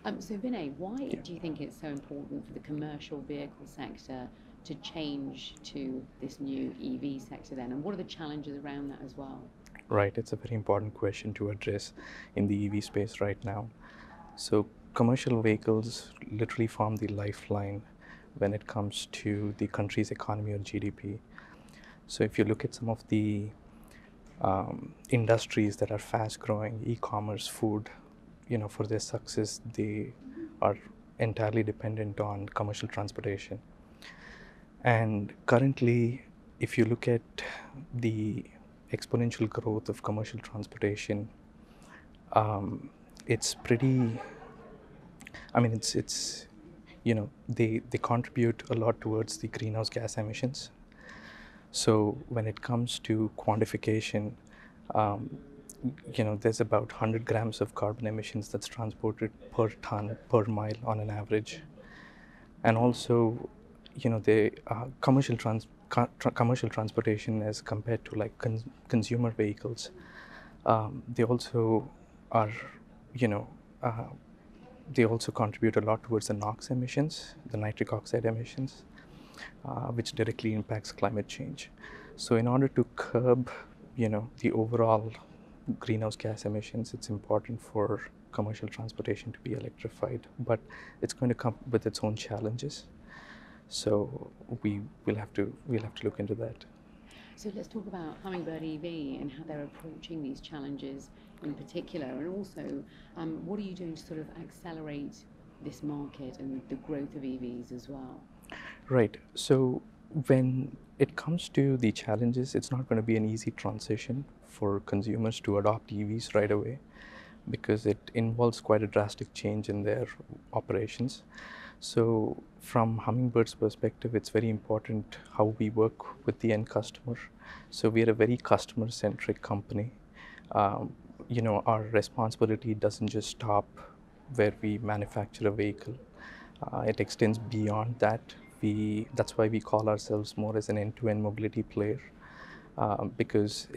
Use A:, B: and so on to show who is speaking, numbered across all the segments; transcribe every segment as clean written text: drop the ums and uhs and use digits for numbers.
A: So Vinay, why
B: Yeah.
A: do you think it's so important for the commercial vehicle sector to change to this new EV sector then? And what are the challenges around that as well?
B: Right, it's a very important question to address in the EV space right now. So, commercial vehicles literally form the lifeline when it comes to the country's economy or GDP. So, if you look at some of the industries that are fast growing, e-commerce, food, for their success, they are entirely dependent on commercial transportation. And currently, if you look at the exponential growth of commercial transportation, it's pretty, it's they contribute a lot towards the greenhouse gas emissions. So when it comes to quantification, um, there's about 100 grams of carbon emissions that's transported per ton per mile on an average. And also, the commercial transportation as compared to like consumer vehicles, they also are, you know, uh, they also contribute a lot towards the NOx emissions, the nitric oxide emissions, which directly impacts climate change. So in order to curb, the overall greenhouse gas emissions, it's important for commercial transportation to be electrified, but it's going to come with its own challenges. So we'll have to look into that.
A: So let's talk about Hummingbird EV and how they're approaching these challenges in particular, and also what are you doing to sort of accelerate this market and the growth of EVs as well?
B: Right. So when it comes to the challenges, it's not going to be an easy transition for consumers to adopt EVs right away because it involves quite a drastic change in their operations. So from Hummingbird's perspective, it's very important how we work with the end customer. So we are a very customer-centric company. Um, our responsibility doesn't just stop where we manufacture a vehicle. It extends beyond that. That's why we call ourselves more as an end-to-end mobility player, because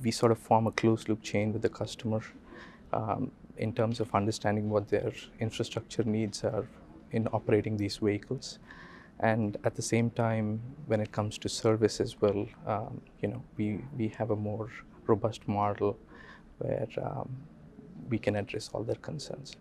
B: we sort of form a closed loop chain with the customer, in terms of understanding what their infrastructure needs are in operating these vehicles. And at the same time, when it comes to service as well, we have a more robust model where we can address all their concerns.